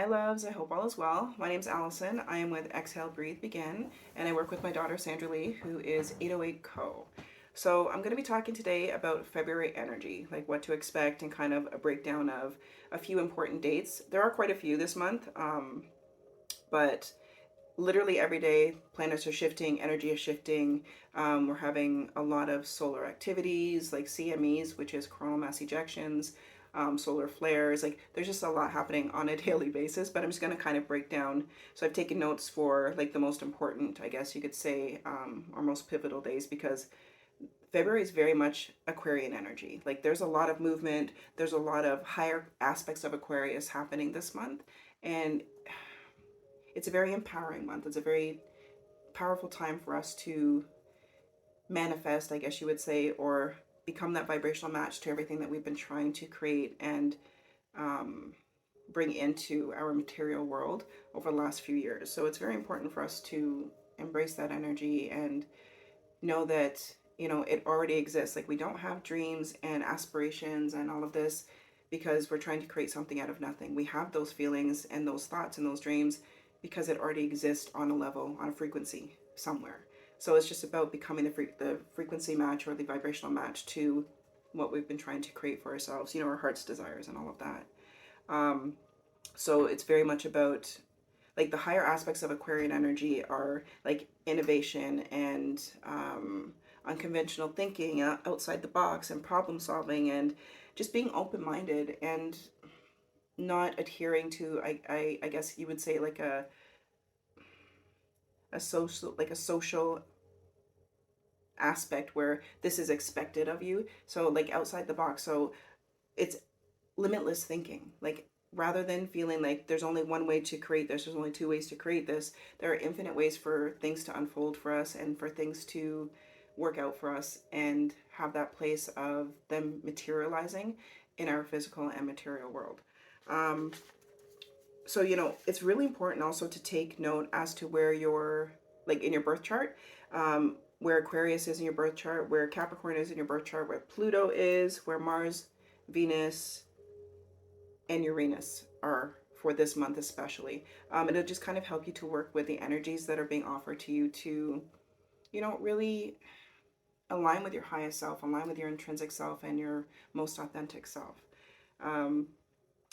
loves, I hope all is well. My name's Allison. I am with Exhale, Breathe, Begin, and I work with my daughter Sandra Lee, who is 808 Co. So I'm going to be talking today about February energy, like what to expect and kind of a breakdown of a few important dates. There are quite a few this month, but literally every day planets are shifting, energy is shifting. We're having a lot of solar activities like CMEs, which is coronal mass ejections, solar flares. Like there's just a lot happening on a daily basis, but I'm just going to kind of break down. So I've taken notes for like the most important, I guess you could say, or most pivotal days, because February is very much Aquarian energy. Like there's a lot of movement, there's a lot of higher aspects of Aquarius happening this month, and it's a very empowering month. It's a very powerful time for us to manifest, I guess you would say, or become that vibrational match to everything that we've been trying to create and bring into our material world over the last few years. So it's very important for us to embrace that energy and know that, you know, it already exists. Like we don't have dreams and aspirations and all of this because we're trying to create something out of nothing. We have those feelings and those thoughts and those dreams because it already exists on a level, on a frequency somewhere. So it's just about becoming the frequency match or the vibrational match to what we've been trying to create for ourselves, you know, our heart's desires and all of that. So it's very much about like the higher aspects of Aquarian energy are like innovation and unconventional thinking, outside the box, and problem solving, and just being open-minded and not adhering to I guess you would say like a social aspect where this is expected of you. So like outside the box. So it's limitless thinking. Like rather than feeling like there's only one way to create this, there's only two ways to create this, there are infinite ways for things to unfold for us and for things to work out for us and have that place of them materializing in our physical and material world. So, you know, it's really important also to take note as to where you're, like in your birth chart, where Aquarius is in your birth chart, where Capricorn is in your birth chart, where Pluto is, where Mars, Venus, and Uranus are for this month especially. It'll just kind of help you to work with the energies that are being offered to you to, you know, really align with your highest self, align with your intrinsic self and your most authentic self.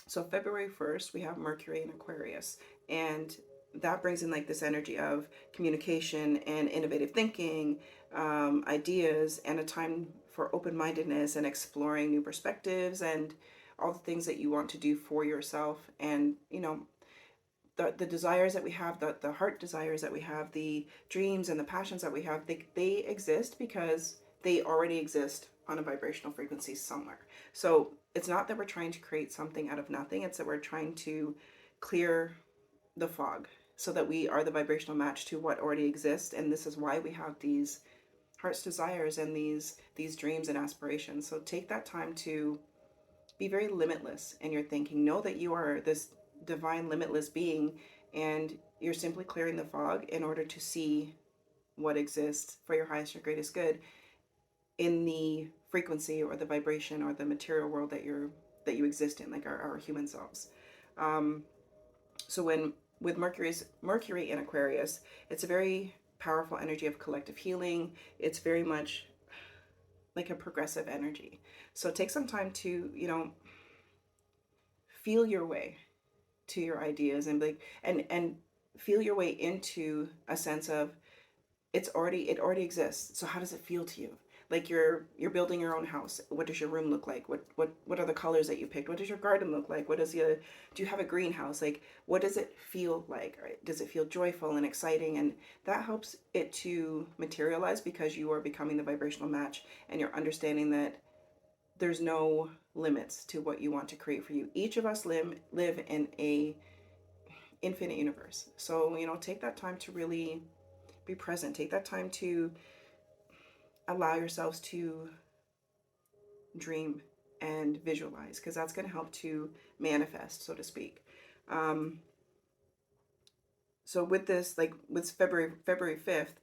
So February 1st, we have Mercury in Aquarius, and that brings in like this energy of communication and innovative thinking, ideas, and a time for open-mindedness and exploring new perspectives and all the things that you want to do for yourself. And, you know, the desires that we have, the heart desires that we have, the dreams and the passions that we have, they exist because they already exist on a vibrational frequency somewhere. So it's not that we're trying to create something out of nothing. It's that we're trying to clear the fog so that we are the vibrational match to what already exists. And this is why we have these heart's desires and these dreams and aspirations. So take that time to be very limitless in your thinking. Know that you are this divine limitless being and you're simply clearing the fog in order to see what exists for your highest and greatest good in the frequency or the vibration or the material world that you exist in, like our human selves. So when with Mercury in Aquarius, it's a very powerful energy of collective healing. It's very much like a progressive energy. So take some time to, you know, feel your way to your ideas and like and feel your way into a sense of it already exists. So how does it feel to you? Like you're building your own house. What does your room look like? What are the colors that you picked? What does your garden look like? Do you have a greenhouse? Like what does it feel like? Right? Does it feel joyful and exciting? And that helps it to materialize because you are becoming the vibrational match and you're understanding that there's no limits to what you want to create for you. Each of us live in a infinite universe. So, you know, take that time to really be present. Take that time to allow yourselves to dream and visualize, because that's going to help to manifest, so to speak. So with this, like with February 5th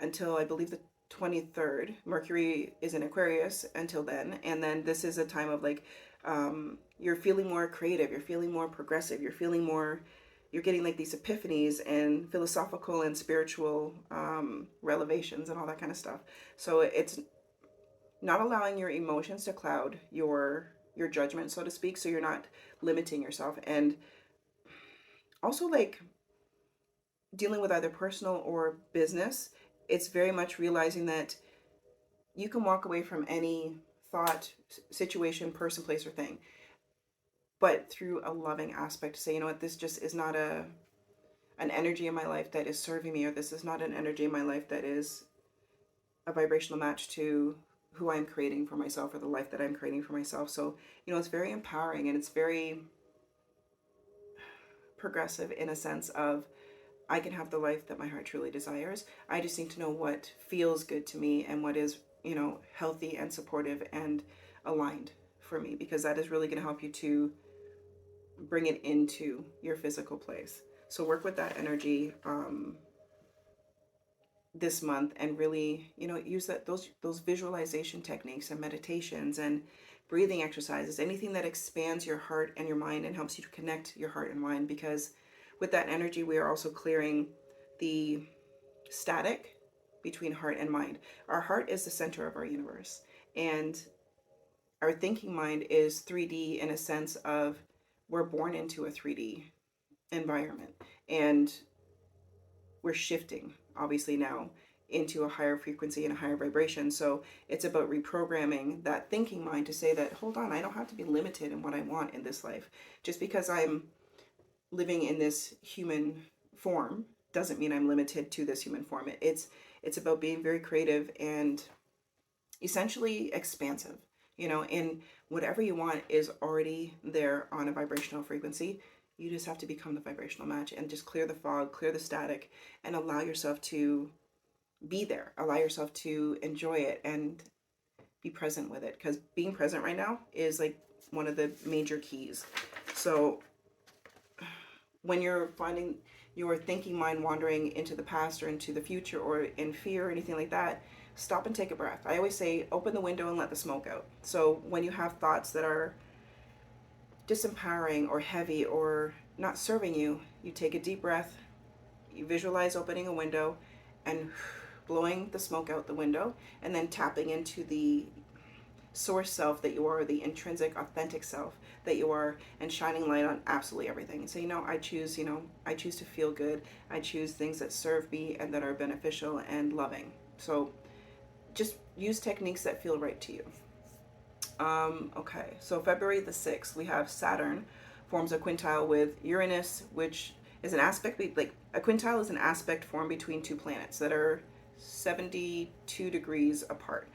until I believe the 23rd, Mercury is in Aquarius until then. And then this is a time of like you're feeling more creative, you're feeling more progressive, you're getting like these epiphanies and philosophical and spiritual revelations and all that kind of stuff. So it's not allowing your emotions to cloud your judgment, so to speak, so you're not limiting yourself. And also, like, dealing with either personal or business, it's very much realizing that you can walk away from any thought, situation, person, place, or thing, but through a loving aspect, to say, you know what, this just is not an energy in my life that is serving me, or this is not an energy in my life that is a vibrational match to who I'm creating for myself, or the life that I'm creating for myself. So, you know, it's very empowering, and it's very progressive in a sense of, I can have the life that my heart truly desires. I just need to know what feels good to me and what is, you know, healthy and supportive and aligned for me, because that is really going to help you to bring it into your physical place. So work with that energy this month, and really, you know, use those visualization techniques and meditations and breathing exercises, anything that expands your heart and your mind and helps you to connect your heart and mind, because with that energy we are also clearing the static between heart and mind. Our heart is the center of our universe, and our thinking mind is 3D in a sense of, we're born into a 3D environment, and we're shifting obviously now into a higher frequency and a higher vibration. So it's about reprogramming that thinking mind to say that, hold on, I don't have to be limited in what I want in this life. Just because I'm living in this human form doesn't mean I'm limited to this human form. It's about being very creative and essentially expansive, you know, and whatever you want is already there on a vibrational frequency. You just have to become the vibrational match and just clear the fog, clear the static, and allow yourself to be there. Allow yourself to enjoy it and be present with it, because being present right now is like one of the major keys. So when you're finding your thinking mind wandering into the past or into the future or in fear or anything like that, stop and take a breath. I always say, open the window and let the smoke out. So when you have thoughts that are disempowering or heavy or not serving you, you take a deep breath, you visualize opening a window and blowing the smoke out the window, and then tapping into the source self that you are, the intrinsic authentic self that you are, and shining light on absolutely everything. So, I choose, I choose to feel good. I choose things that serve me and that are beneficial and loving. So just use techniques that feel right to you. Okay, so February the 6th, we have Saturn forms a quintile with Uranus, which is an aspect, like a quintile is an aspect formed between two planets that are 72 degrees apart.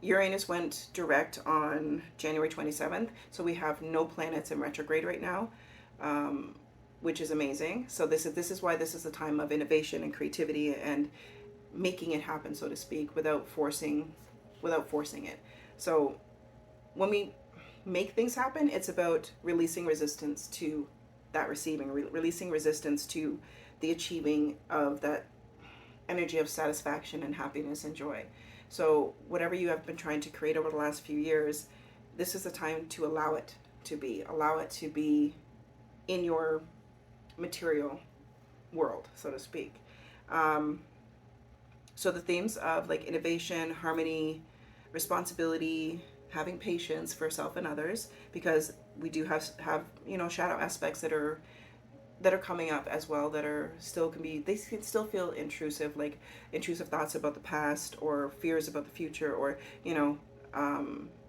Uranus went direct on January 27th, so we have no planets in retrograde right now, which is amazing. So this is why this is a time of innovation and creativity and making it happen, so to speak, without forcing it. So when we make things happen, it's about releasing resistance to that receiving, releasing resistance to the achieving of that energy of satisfaction and happiness and joy. So whatever you have been trying to create over the last few years, this is the time to allow it to be in your material world, so to speak. So the themes of like innovation, harmony, responsibility, having patience for self and others, because we do have shadow aspects that are coming up as well, that are still they can still feel intrusive, like intrusive thoughts about the past or fears about the future, or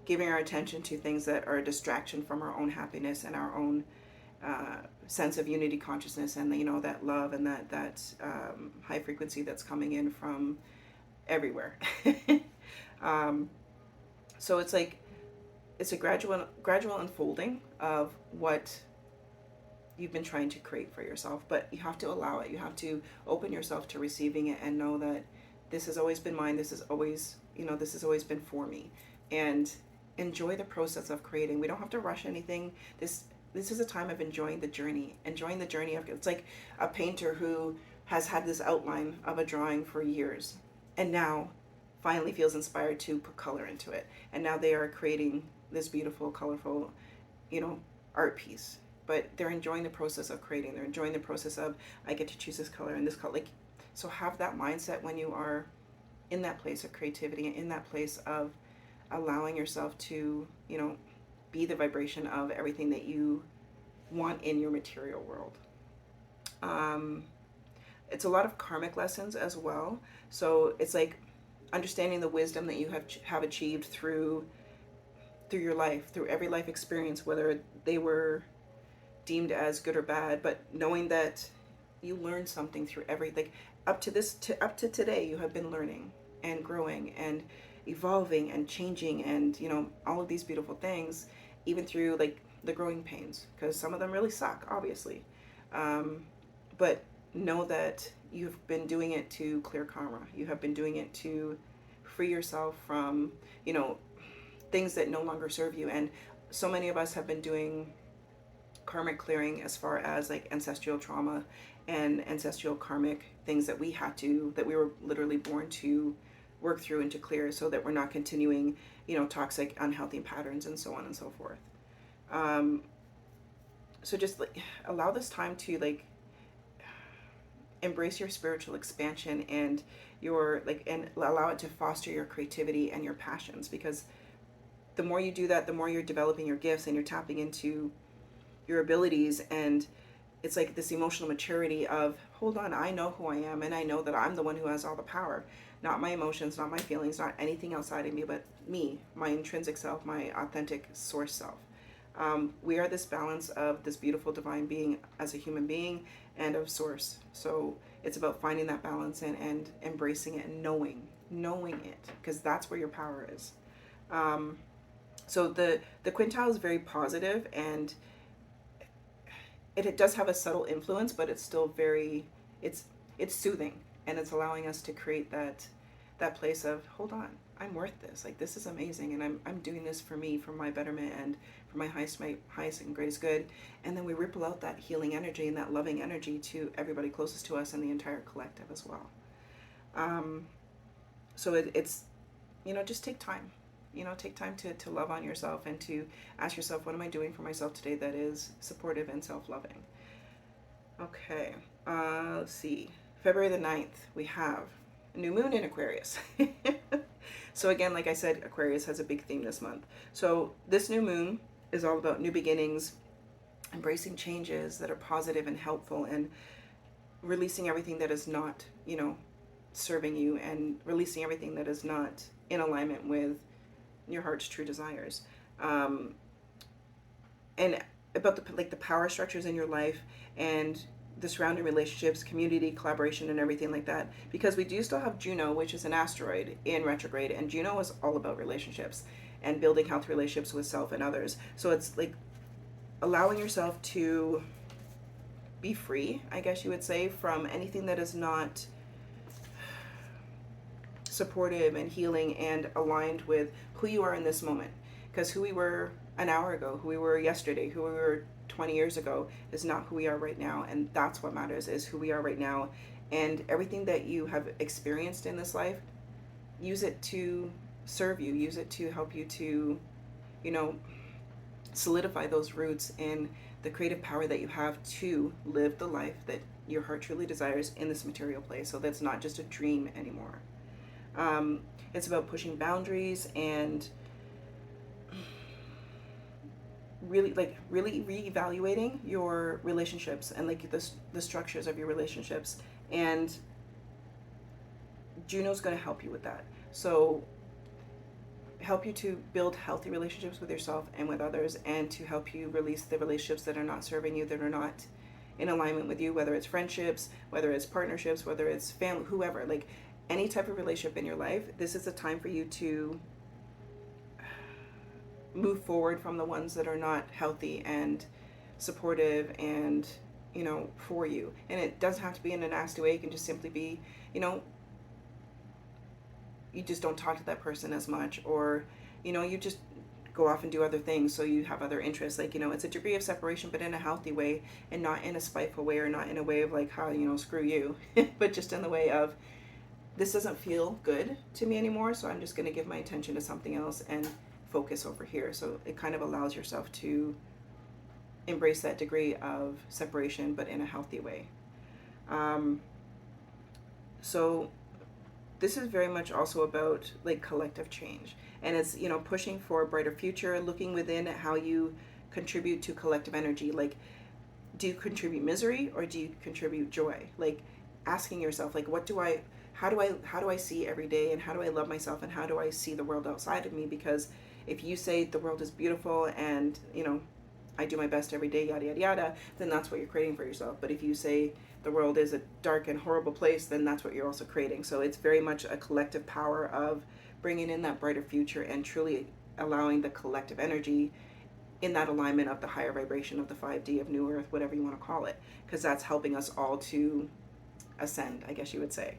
giving our attention to things that are a distraction from our own happiness and our own sense of unity consciousness, and that love and that high frequency that's coming in from everywhere. So it's like it's a gradual unfolding of what you've been trying to create for yourself, but you have to allow it. You have to open yourself to receiving it and know that this has always been mine. This has always been for me, and enjoy the process of creating. We don't have to rush anything. This is a time of enjoying the journey of, it's like a painter who has had this outline of a drawing for years and now finally feels inspired to put color into it, and now they are creating this beautiful, colorful, you know, art piece. But they're enjoying the process of creating. They're enjoying the process of, I get to choose this color and this color. Like, so have that mindset when you are in that place of creativity and in that place of allowing yourself to, you know, be the vibration of everything that you want in your material world. It's a lot of karmic lessons as well. So it's like understanding the wisdom that you have achieved through your life, through every life experience, whether they were deemed as good or bad, but knowing that you learned something through every, like, up to today, you have been learning and growing and evolving and changing, and you know, all of these beautiful things, even through like the growing pains, because some of them really suck, obviously. But know that you've been doing it to clear karma. You have been doing it to free yourself from, you know, things that no longer serve you. And so many of us have been doing karmic clearing as far as like ancestral trauma and ancestral karmic things that we were literally born to work through and to clear, so that we're not continuing, you know, toxic, unhealthy patterns and so on and so forth. So just like allow this time to like embrace your spiritual expansion and your and allow it to foster your creativity and your passions, because the more you do that, the more you're developing your gifts and you're tapping into your abilities. And it's like this emotional maturity of, hold on, I know who I am, and I know that I'm the one who has all the power, not my emotions, not my feelings, not anything outside of me, but me, my intrinsic self, my authentic source self. We are this balance of this beautiful divine being as a human being and of source. So it's about finding that balance and embracing it and knowing it, because that's where your power is. So the quintile is very positive, and it does have a subtle influence, but it's still very, it's soothing, and it's allowing us to create that place of, hold on, I'm worth this. Like, this is amazing, and I'm doing this for me, for my betterment, and for my highest and greatest good. And then we ripple out that healing energy and that loving energy to everybody closest to us and the entire collective as well. So it's, you know, just take time. You know, take time to love on yourself and to ask yourself, what am I doing for myself today that is supportive and self-loving? Okay, let's see. February the 9th, we have a new moon in Aquarius. So again, like I said, Aquarius has a big theme this month. So this new moon is all about new beginnings, embracing changes that are positive and helpful, and releasing everything that is not, you know, serving you, and releasing everything that is not in alignment with your heart's true desires. And about the power structures in your life and the surrounding relationships, community, collaboration, and everything like that. Because we do still have Juno, which is an asteroid, in retrograde, and Juno is all about relationships and building healthy relationships with self and others. So it's like allowing yourself to be free, I guess you would say, from anything that is not supportive and healing and aligned with who you are in this moment. Because who we were an hour ago, who we were yesterday, who we were 20 years ago is not who we are right now. And that's what matters, is who we are right now. And everything that you have experienced in this life, use it to serve you, use it to help you to, you know, solidify those roots in the creative power that you have to live the life that your heart truly desires in this material place. So that's not just a dream anymore. It's about pushing boundaries and really reevaluating your relationships and like the structures of your relationships. And Juno's going to help you with that. So help you to build healthy relationships with yourself and with others, and to help you release the relationships that are not serving you, that are not in alignment with you, whether it's friendships, whether it's partnerships, whether it's family, whoever, like any type of relationship in your life. This is a time for you to move forward from the ones that are not healthy and supportive and, you know, for you. And it doesn't have to be in a nasty way. It can just simply be, you know, you just don't talk to that person as much, or, you know, you just go off and do other things, so you have other interests. Like, you know, it's a degree of separation, but in a healthy way, and not in a spiteful way, or not in a way of like, how, you know, screw you, but just in the way of, this doesn't feel good to me anymore, so I'm just going to give my attention to something else and focus over here. So it kind of allows yourself to embrace that degree of separation, but in a healthy way. So this is very much also about like collective change, and it's, you know, pushing for a brighter future, looking within at how you contribute to collective energy. Like, do you contribute misery or do you contribute joy? Like, asking yourself, like, how do I see every day, and how do I love myself, and how do I see the world outside of me? Because if you say the world is beautiful and, you know, I do my best every day, yada yada yada, then that's what you're creating for yourself. But if you say the world is a dark and horrible place, then that's what you're also creating. So it's very much a collective power of bringing in that brighter future and truly allowing the collective energy in that alignment of the higher vibration of the 5D of New Earth, whatever you want to call it, because that's helping us all to ascend, I guess you would say.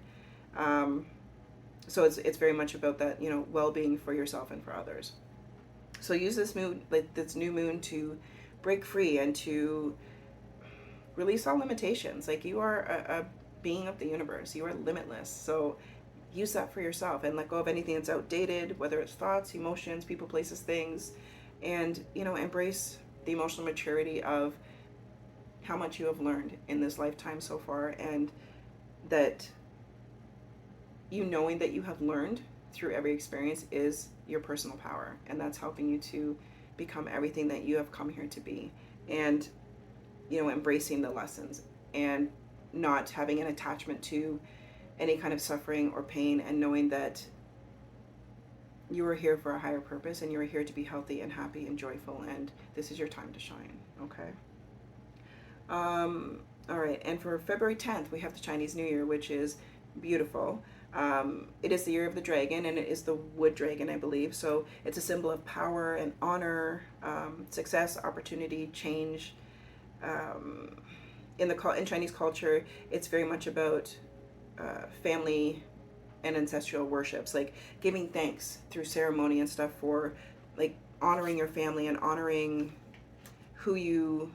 So it's very much about that, you know, well-being for yourself and for others. So use this moon, like this new moon, to break free and to release all limitations. Like, you are a being of the universe. You are limitless. So use that for yourself and let go of anything that's outdated, whether it's thoughts, emotions, people, places, things, and, you know, embrace the emotional maturity of how much you have learned in this lifetime so far, and that you knowing that you have learned through every experience is your personal power, and that's helping you to become everything that you have come here to be. And, you know, embracing the lessons and not having an attachment to any kind of suffering or pain, and knowing that you are here for a higher purpose, and you are here to be healthy and happy and joyful, and this is your time to shine. Okay. All right, and for February 10th, we have the Chinese New Year, which is beautiful. It is the year of the dragon, and it is the wood dragon, I believe. So it's a symbol of power and honor, success, opportunity, change. In Chinese culture, it's very much about family and ancestral worships, like giving thanks through ceremony and stuff for, like, honoring your family and honoring who you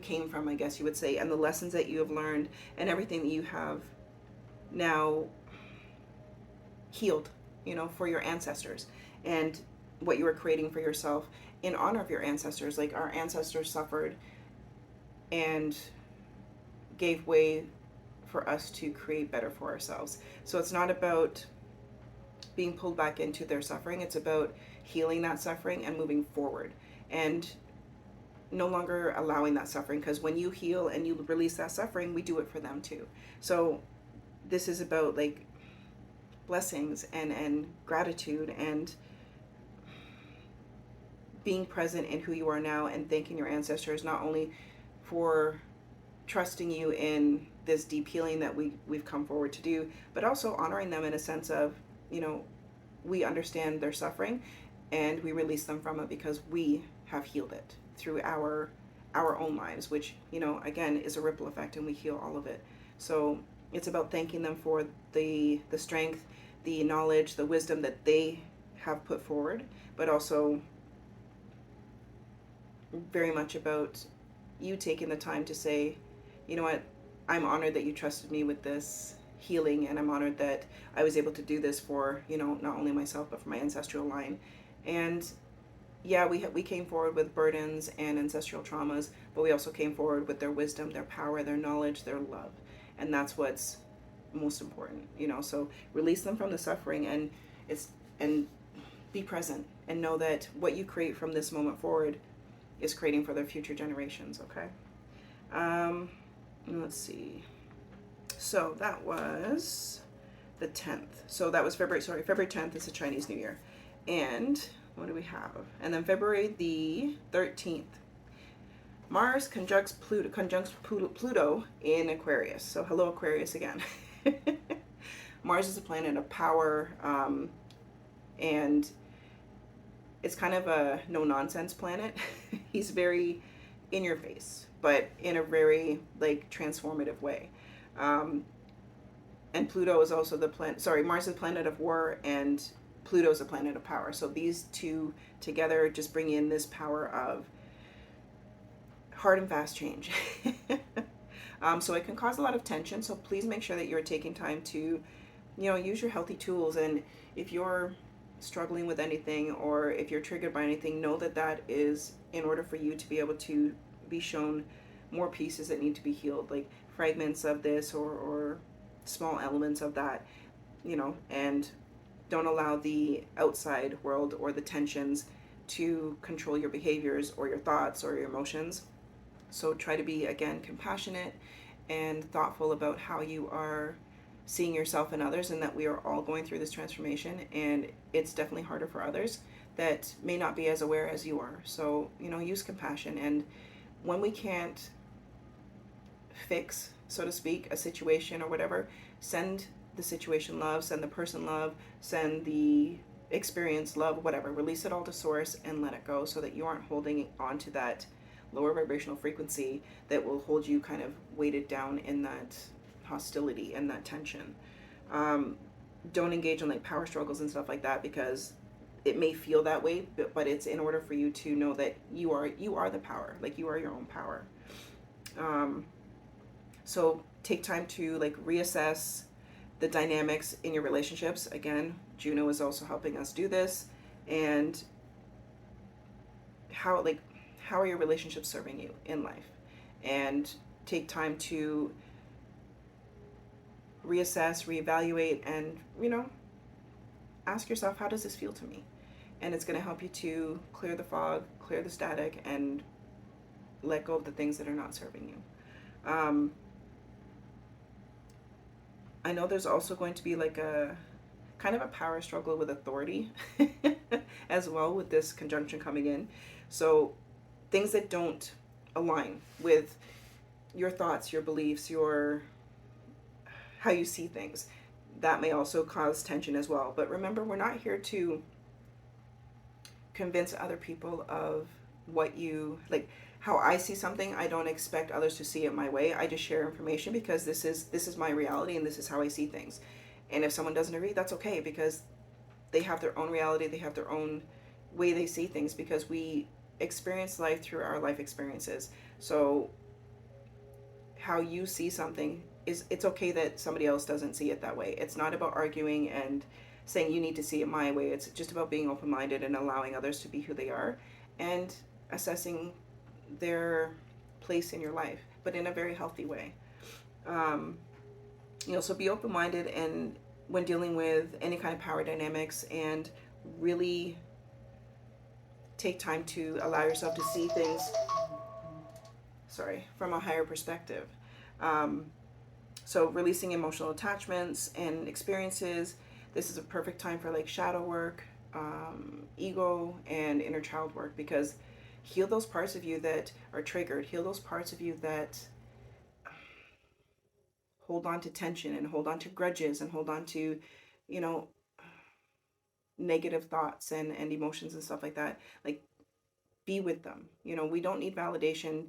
came from, I guess you would say, and the lessons that you have learned, and everything that you have now healed, you know, for your ancestors, and what you were creating for yourself in honor of your ancestors. Like, our ancestors suffered and gave way for us to create better for ourselves. So it's not about being pulled back into their suffering. It's about healing that suffering and moving forward, and no longer allowing that suffering, because when you heal and you release that suffering, we do it for them too. So this is about, like, blessings and gratitude, and being present in who you are now, and thanking your ancestors not only for trusting you in this deep healing that we've come forward to do, but also honoring them in a sense of, you know, we understand their suffering and we release them from it because we have healed it through our own lives, which, you know, again, is a ripple effect, and we heal all of it. So it's about thanking them for the strength, the knowledge, the wisdom that they have put forward, but also very much about you taking the time to say, you know what, I'm honored that you trusted me with this healing, and I'm honored that I was able to do this for, you know, not only myself, but for my ancestral line. And yeah, we came forward with burdens and ancestral traumas, but we also came forward with their wisdom, their power, their knowledge, their love. And that's what's most important, you know. So release them from the suffering, and be present, and know that what you create from this moment forward is creating for their future generations, okay? Let's see. So that was the 10th. So that was February 10th is the Chinese New Year. And what do we have? And then February the 13th, Mars conjuncts Pluto in Aquarius. So hello, Aquarius again. Mars is a planet of power, and it's kind of a no-nonsense planet. He's very in your face, but in a very, like, transformative way. And Pluto is also Mars is a planet of war, and Pluto is a planet of power. So these two together just bring in this power of hard and fast change. So it can cause a lot of tension. So please make sure that you're taking time to, you know, use your healthy tools. And if you're struggling with anything, or if you're triggered by anything, know that that is in order for you to be able to be shown more pieces that need to be healed, like fragments of this, or small elements of that, and don't allow the outside world or the tensions to control your behaviors or your thoughts or your emotions. So try to be, again, compassionate and thoughtful about how you are seeing yourself and others, and that we are all going through this transformation, and it's definitely harder for others that may not be as aware as you are. So, use compassion. And when we can't fix, so to speak, a situation or whatever, send the situation love, send the person love, send the experience love, whatever. Release it all to source and let it go, so that you aren't holding on to that lower vibrational frequency that will hold you kind of weighted down in that hostility and that tension. Don't engage in like power struggles and stuff like that, because it may feel that way, but it's in order for you to know that you are the power, like you are your own power. So take time to like reassess the dynamics in your relationships. Again, Juno is also helping us do this. And how are your relationships serving you in life? And take time to reassess, reevaluate, and ask yourself, how does this feel to me? And it's going to help you to clear the fog, clear the static, and let go of the things that are not serving you. I know there's also going to be like a kind of a power struggle with authority as well, with this conjunction coming in. So things that don't align with your thoughts, your beliefs, your how you see things, that may also cause tension as well. But remember, we're not here to convince other people of what you like. How I see something, I don't expect others to see it my way. I just share information because this is my reality and this is how I see things. And if someone doesn't agree, that's okay, because they have their own reality, they have their own way they see things, because we experience life through our life experiences. So how you see something is, it's okay that somebody else doesn't see it that way. It's not about arguing and saying you need to see it my way. It's just about being open-minded and allowing others to be who they are, and assessing their place in your life, but in a very healthy way. So be open-minded, and when dealing with any kind of power dynamics, and really take time to allow yourself to see things, from a higher perspective. So releasing emotional attachments and experiences. This is a perfect time for like shadow work, ego, and inner child work, because heal those parts of you that are triggered. Heal those parts of you that hold on to tension and hold on to grudges and hold on to, negative thoughts and emotions and stuff like that. Like, be with them. We don't need validation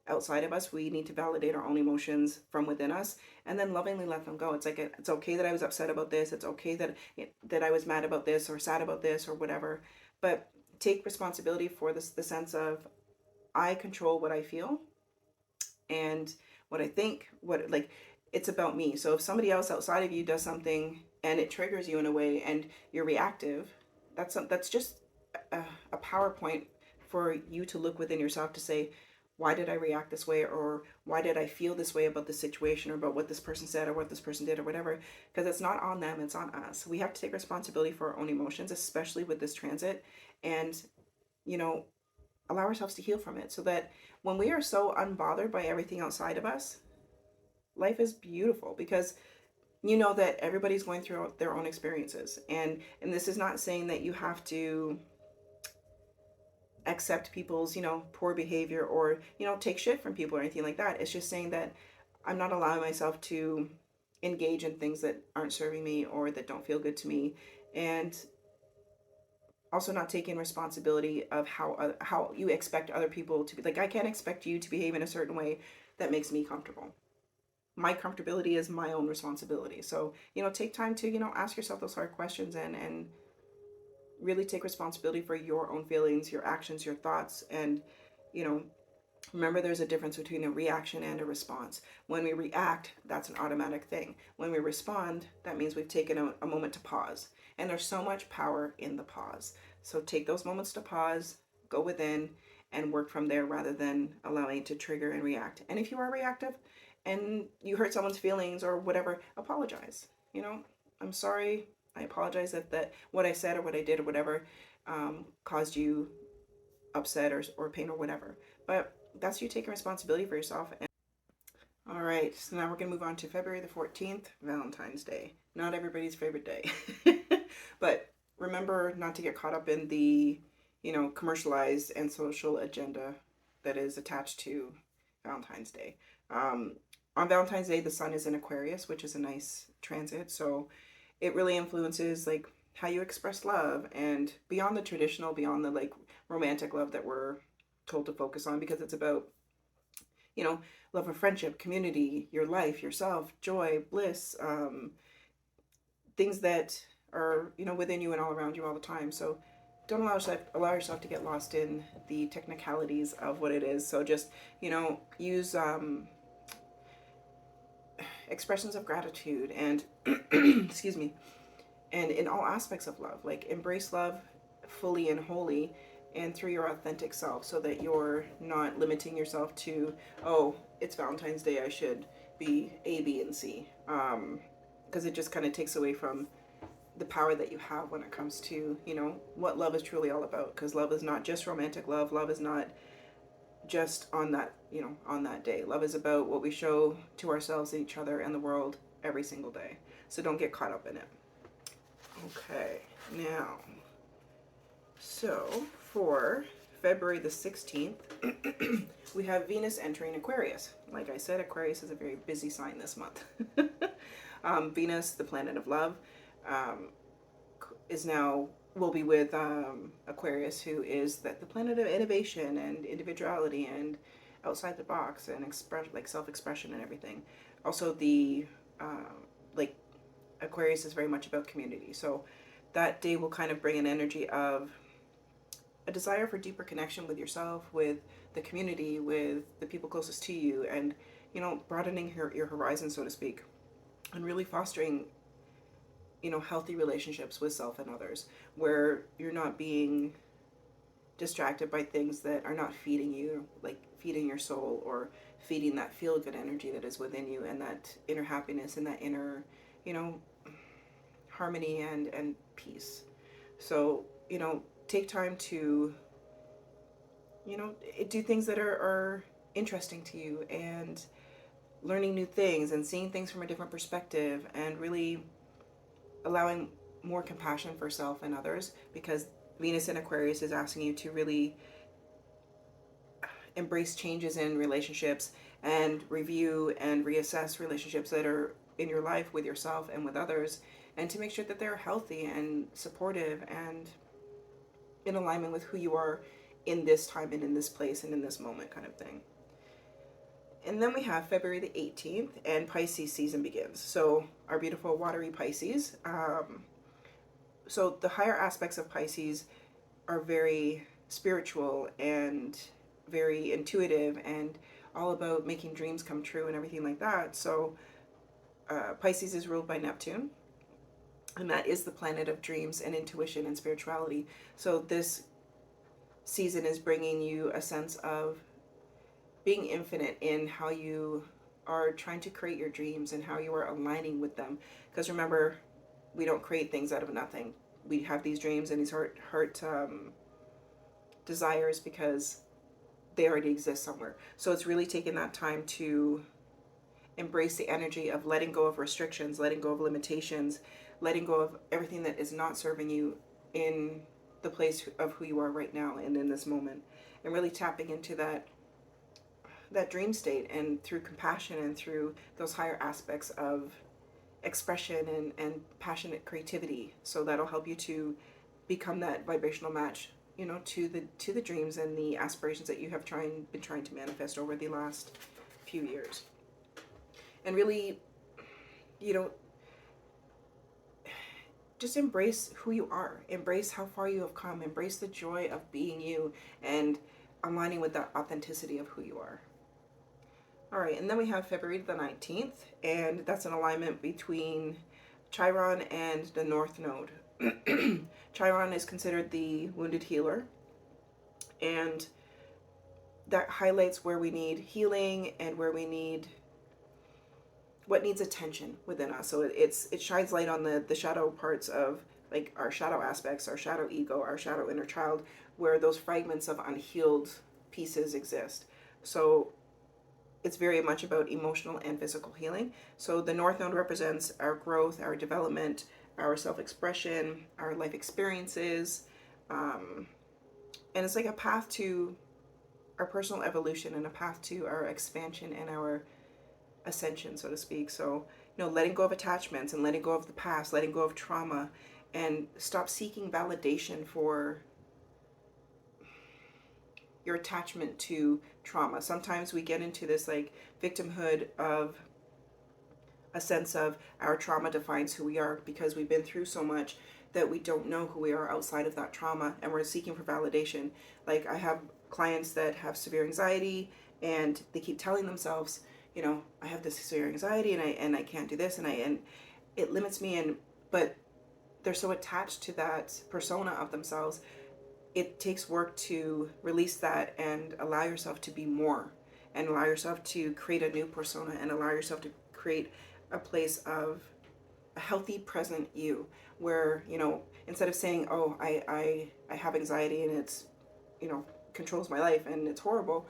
outside of us. We need to validate our own emotions from within us, and then lovingly let them go. It's like, it's okay that I was upset about this. It's okay that I was mad about this or sad about this or whatever. But take responsibility for this, the sense of, I control what I feel and what I think, it's about me. So if somebody else outside of you does something and it triggers you in a way and you're reactive, that's just a PowerPoint for you to look within yourself to say, why did I react this way? Or why did I feel this way about this situation, or about what this person said or what this person did or whatever? Because it's not on them, it's on us. We have to take responsibility for our own emotions, especially with this transit, and, allow ourselves to heal from it, so that when we are so unbothered by everything outside of us, life is beautiful, because that everybody's going through their own experiences. And this is not saying that you have to accept people's, poor behavior, or, take shit from people or anything like that. It's just saying that I'm not allowing myself to engage in things that aren't serving me or that don't feel good to me. And also not taking responsibility of how you expect other people to be. Like, I can't expect you to behave in a certain way that makes me comfortable. My comfortability is my own responsibility. So, take time to, ask yourself those hard questions, and really take responsibility for your own feelings, your actions, your thoughts, and, Remember, there's a difference between a reaction and a response. When we react, that's an automatic thing. When we respond, that means we've taken a moment to pause. And there's so much power in the pause. So take those moments to pause, go within, and work from there rather than allowing it to trigger and react. And if you are reactive and you hurt someone's feelings or whatever, apologize. You know, I'm sorry. I apologize that what I said or what I did or whatever caused you upset or pain or whatever. But that's you taking responsibility for yourself. All right, so now we're going to move on to February the 14th, Valentine's Day. Not everybody's favorite day. But remember not to get caught up in the, commercialized and social agenda that is attached to Valentine's Day. On Valentine's Day, the sun is in Aquarius, which is a nice transit. So it really influences like how you express love and beyond the traditional, beyond the like romantic love that we're told to focus on, because it's about, love of friendship, community, your life, yourself, joy, bliss, things that are, within you and all around you all the time. So don't allow yourself to get lost in the technicalities of what it is. So just, use expressions of gratitude and, excuse me, and in all aspects of love, like embrace love fully and wholly and through your authentic self, so that you're not limiting yourself to, oh, it's Valentine's Day, I should be A, B, and C, because it just kind of takes away from the power that you have when it comes to, what love is truly all about. Because love is not just romantic love. Love is not just on that, on that day. Love is about what we show to ourselves, each other, and the world every single day. So don't get caught up in it. Okay, now, so for February the 16th, we have Venus entering Aquarius. Like I said, Aquarius is a very busy sign this month. Venus, the planet of love, will be with Aquarius, who is the planet of innovation and individuality and outside the box and self-expression and everything. Also, the Aquarius is very much about community. So that day will kind of bring an energy of a desire for deeper connection with yourself, with the community, with the people closest to you, and, broadening your horizon, so to speak, and really fostering, healthy relationships with self and others, where you're not being distracted by things that are not feeding you, like feeding your soul or feeding that feel-good energy that is within you, and that inner happiness and that inner, harmony and peace. So, take time to, do things that are interesting to you, and learning new things and seeing things from a different perspective, and really allowing more compassion for self and others, because Venus in Aquarius is asking you to really embrace changes in relationships and review and reassess relationships that are in your life with yourself and with others, and to make sure that they're healthy and supportive and in alignment with who you are in this time and in this place and in this moment, kind of thing. And then we have February the 18th, and Pisces season begins. So our beautiful watery Pisces. So the higher aspects of Pisces are very spiritual and very intuitive and all about making dreams come true and everything like that. So Pisces is ruled by Neptune, and that is the planet of dreams and intuition and spirituality. So this season is bringing you a sense of being infinite in how you are trying to create your dreams and how you are aligning with them. Because remember, we don't create things out of nothing. We have these dreams and these heart desires because they already exist somewhere. So it's really taking that time to embrace the energy of letting go of restrictions, letting go of limitations, letting go of everything that is not serving you in the place of who you are right now and in this moment, and really tapping into that dream state, and through compassion and through those higher aspects of expression and passionate creativity. So that'll help you to become that vibrational match, to the dreams and the aspirations that you have been trying to manifest over the last few years. And really, just embrace who you are, embrace how far you have come, embrace the joy of being you, and aligning with that authenticity of who you are. All right, and then we have February the 19th, and that's an alignment between Chiron and the North Node. Chiron is considered the wounded healer, and that highlights where we need healing and where we need what needs attention within us. So it shines light on the shadow parts of, like, our shadow aspects, our shadow ego, our shadow inner child, where those fragments of unhealed pieces exist. So it's very much about emotional and physical healing. So the North Node represents our growth, our development, our self-expression, our life experiences, and it's like a path to our personal evolution and a path to our expansion and our ascension, so to speak. So, letting go of attachments and letting go of the past, letting go of trauma, and stop seeking validation for your attachment to trauma. Sometimes we get into this like victimhood of a sense of our trauma defines who we are because we've been through so much that we don't know who we are outside of that trauma, and we're seeking for validation. Like, I have clients that have severe anxiety, and they keep telling themselves, I have this severe anxiety and I can't do this, and it limits me, but they're so attached to that persona of themselves. It takes work to release that and allow yourself to be more, and allow yourself to create a new persona, and allow yourself to create a place of a healthy present you, where instead of saying, oh, I have anxiety and it's controls my life and it's horrible,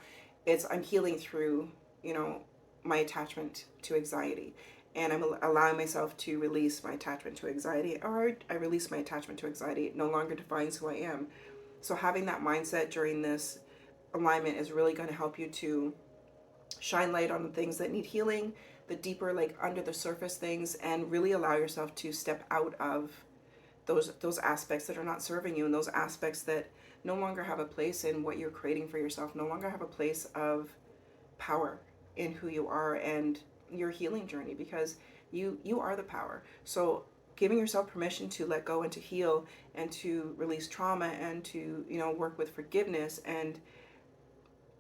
it's I'm healing through my attachment to anxiety, and I'm allowing myself to release my attachment to anxiety, or I release my attachment to anxiety. It no longer defines who I am. So having that mindset during this alignment is really going to help you to shine light on the things that need healing, the deeper, like, under the surface things, and really allow yourself to step out of those aspects that are not serving you, and those aspects that no longer have a place in what you're creating for yourself, no longer have a place of power in who you are and your healing journey, because you are the power. So giving yourself permission to let go and to heal and to release trauma and to work with forgiveness, and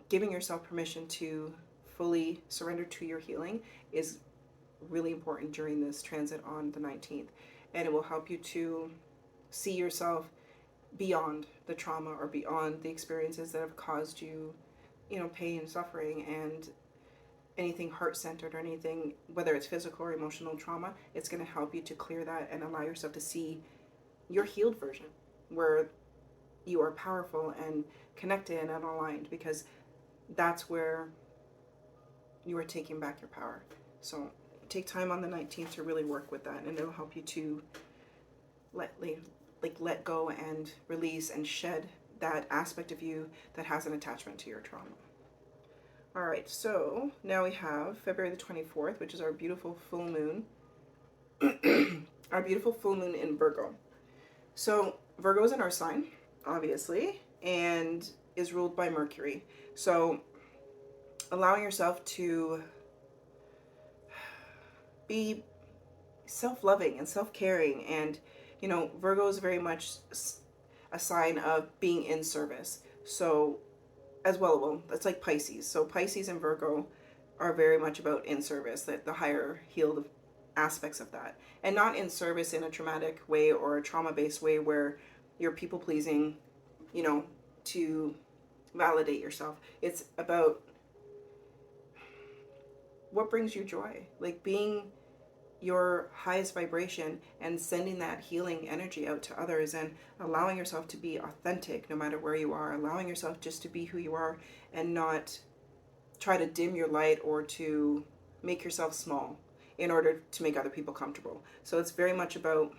giving yourself permission to fully surrender to your healing is really important during this transit on the 19th. And it will help you to see yourself beyond the trauma or beyond the experiences that have caused you pain and suffering, and anything heart-centered or anything, whether it's physical or emotional trauma. It's going to help you to clear that and allow yourself to see your healed version, where you are powerful and connected and aligned, because that's where you are taking back your power. So take time on the 19th to really work with that, and it'll help you to let go and release and shed that aspect of you that has an attachment to your trauma. All right, so now we have February the 24th, which is our beautiful full moon. Our beautiful full moon in Virgo. So Virgo is in our sign, obviously, and is ruled by Mercury. So allowing yourself to be self-loving and self-caring, and Virgo is very much a sign of being in service. So as well, it's like Pisces. So Pisces and Virgo are very much about in service, the higher healed aspects of that, and not in service in a traumatic way or a trauma-based way where you're people pleasing, to validate yourself. It's about what brings you joy, like being your highest vibration and sending that healing energy out to others, and allowing yourself to be authentic no matter where you are, allowing yourself just to be who you are and not try to dim your light or to make yourself small in order to make other people comfortable. So it's very much about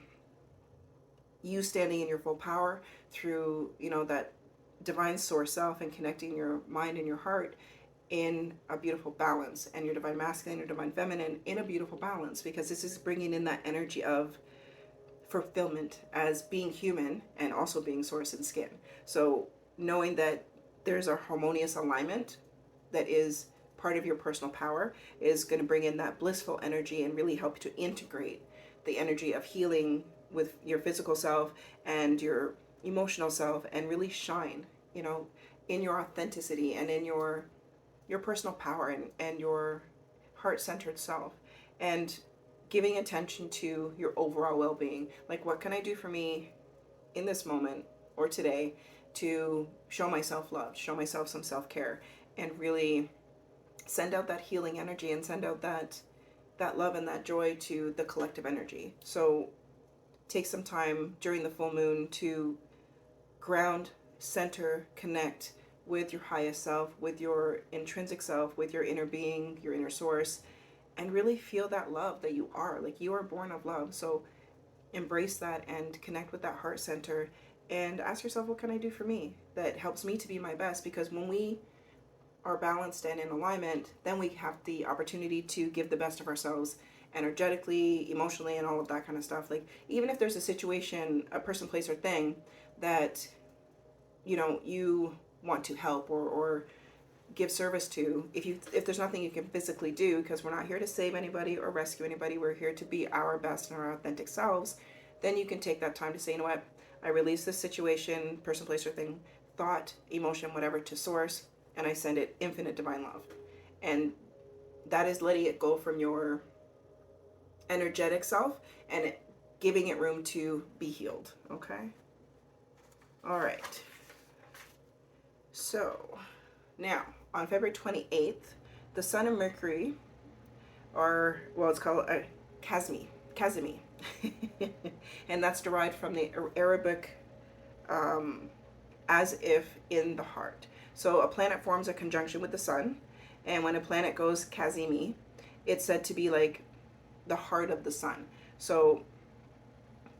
you standing in your full power through that divine source self, and connecting your mind and your heart in a beautiful balance, and your divine masculine, your divine feminine in a beautiful balance, because this is bringing in that energy of fulfillment as being human and also being source and skin. So knowing that there's a harmonious alignment that is part of your personal power is going to bring in that blissful energy and really help you to integrate the energy of healing with your physical self and your emotional self, and really shine, in your authenticity and in your personal power and your heart-centered self, and giving attention to your overall well-being. Like, what can I do for me in this moment or today to show myself love, show myself some self-care, and really send out that healing energy and send out that love and that joy to the collective energy. So take some time during the full moon to ground, center, connect with your highest self, with your intrinsic self, with your inner being, your inner source, and really feel that love that you are. Like, you are born of love. So embrace that and connect with that heart center and ask yourself, what can I do for me that helps me to be my best? Because when we are balanced and in alignment, then we have the opportunity to give the best of ourselves energetically, emotionally, and all of that kind of stuff. Like, even if there's a situation, a person, place, or thing that you want to help or give service to, if there's nothing you can physically do, because we're not here to save anybody or rescue anybody, we're here to be our best and our authentic selves, then you can take that time to say, you know what, I release this situation, person, place, or thing, thought, emotion, whatever, to source, and I send it infinite divine love. And that is letting it go from your energetic self and giving it room to be healed. Okay? All right. So now on February 28th, the Sun and Mercury are, well, it's called a Kazmi, and that's derived from the Arabic as if in the heart. So a planet forms a conjunction with the sun, and when a planet goes Kazimi, it's said to be like the heart of the sun. So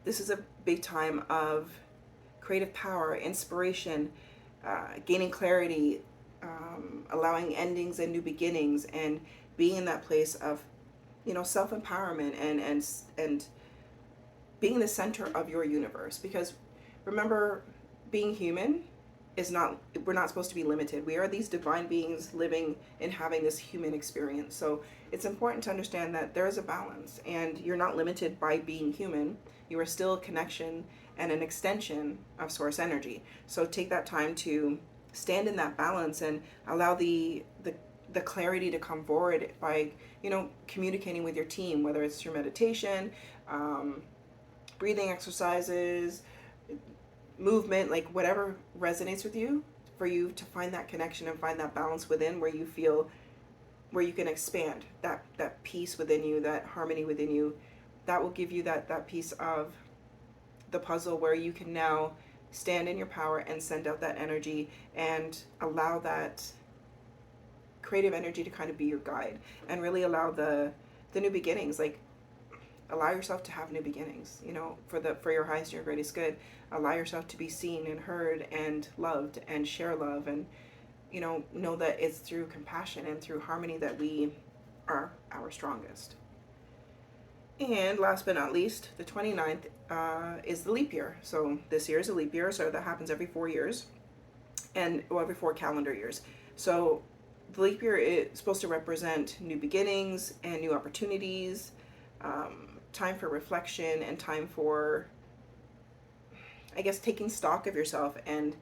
this is a big time of creative power, inspiration, gaining clarity, allowing endings and new beginnings, and being in that place of, self-empowerment and being the center of your universe. Because remember, being human we're not supposed to be limited. We are these divine beings living and having this human experience. So it's important to understand that there is a balance, and you're not limited by being human. You are still a connection and an extension of source energy. So take that time to stand in that balance and allow the clarity to come forward by, communicating with your team, whether it's through meditation, breathing exercises, movement, like whatever resonates with you, for you to find that connection and find that balance within, where you feel, where you can expand that peace within you, that harmony within you. That will give you that piece of the puzzle where you can now stand in your power and send out that energy and allow that creative energy to kind of be your guide, and really allow the new beginnings. Like, allow yourself to have new beginnings, for your highest and your greatest good. Allow yourself to be seen and heard and loved, and share love, and know that it's through compassion and through harmony that we are our strongest. And last but not least, the 29th is the leap year. So this year is a leap year, so that happens every 4 years, and every 4 calendar years. So the leap year is supposed to represent new beginnings and new opportunities, time for reflection, and time for, I guess, taking stock of yourself and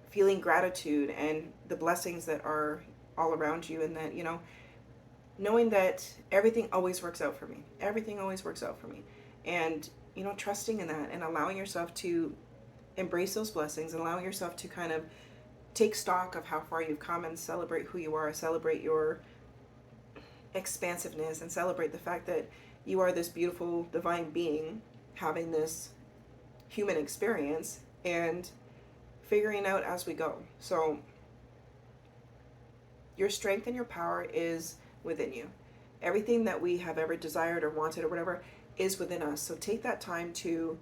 feeling gratitude and the blessings that are all around you, and that, knowing that everything always works out for me. Everything always works out for me. And, trusting in that and allowing yourself to embrace those blessings, and allowing yourself to kind of take stock of how far you've come, and celebrate who you are, celebrate your expansiveness, and celebrate the fact that you are this beautiful divine being having this human experience and figuring out as we go. So your strength and your power is within you. Everything that we have ever desired or wanted or whatever is within us. So take that time to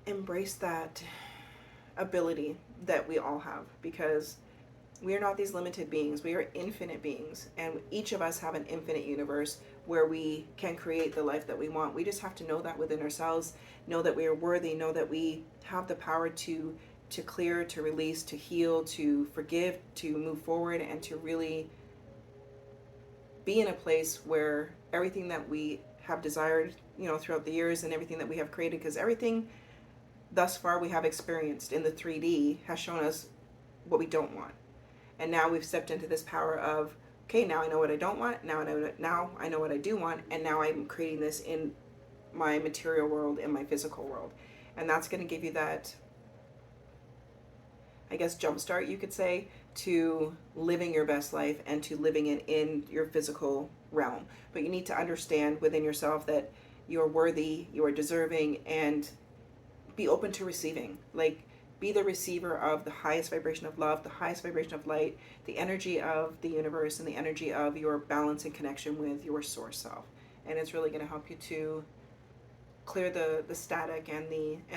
embrace that ability that we all have, because we are not these limited beings. We are infinite beings, and each of us have an infinite universe where we can create the life that we want. We just have to know that within ourselves, know that we are worthy, know that we have the power to clear, to release, to heal, to forgive, to move forward, and to really be in a place where everything that we have desired, throughout the years, and everything that we have created, because everything thus far we have experienced in the 3D has shown us what we don't want. And now we've stepped into this power of, okay, now I know what I don't want, now I know what I do want, and now I'm creating this in my material world, in my physical world. And that's going to give you that, I guess, jumpstart, you could say, to living your best life and to living it in your physical realm. But you need to understand within yourself that you're worthy, you are deserving, and be open to receiving. Like, be the receiver of the highest vibration of love, the highest vibration of light, the energy of the universe, and the energy of your balance and connection with your source self. And it's really going to help you to clear the static and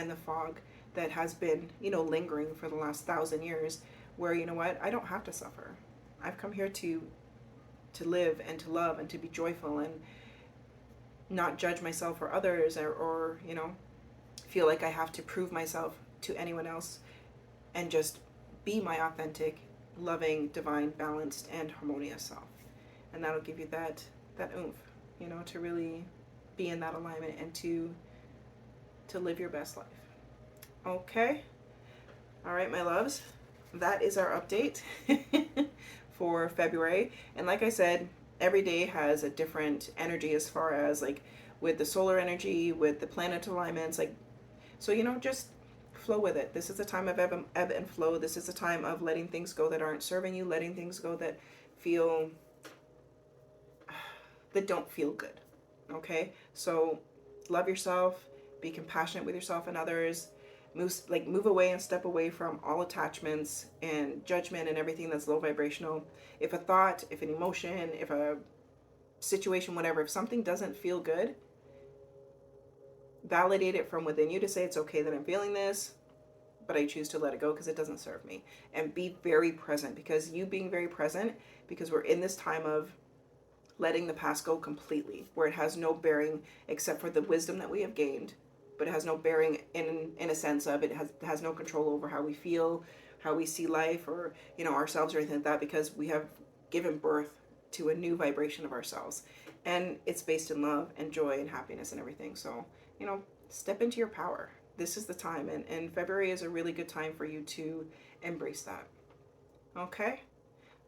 the fog that has been, lingering for the last 1,000 years, where, you know what, I don't have to suffer. I've come here to live and to love and to be joyful and not judge myself or others, or feel like I have to prove myself to anyone else, and just be my authentic, loving, divine, balanced, and harmonious self. And that'll give you that oomph, to really be in that alignment and to live your best life. Okay. All right, my loves. That is our update for February. And like I said, every day has a different energy as far as like with the solar energy, with the planet alignments, like, so, just flow with it. This is a time of ebb and flow. This is a time of letting things go that aren't serving you, letting things go that don't feel good. Okay? So love yourself, be compassionate with yourself and others. Move away and step away from all attachments and judgment and everything that's low vibrational. If a thought, if an emotion, if a situation, whatever, if something doesn't feel good, validate it from within you to say it's okay that I'm feeling this, but I choose to let it go because it doesn't serve me. And be very present, because you being very present, because we're in this time of letting the past go completely, where it has no bearing except for the wisdom that we have gained, but it has no bearing in a sense of it has no control over how we feel, how we see life, or ourselves or anything like that, because we have given birth to a new vibration of ourselves, and it's based in love and joy and happiness and everything. So step into your power. This is the time, and February is a really good time for you to embrace that. Okay?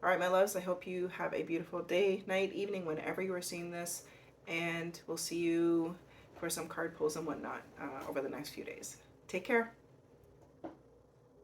All right, my loves, I hope you have a beautiful day, night, evening, whenever you are seeing this, and we'll see you for some card pulls and whatnot over the next few days. Take care.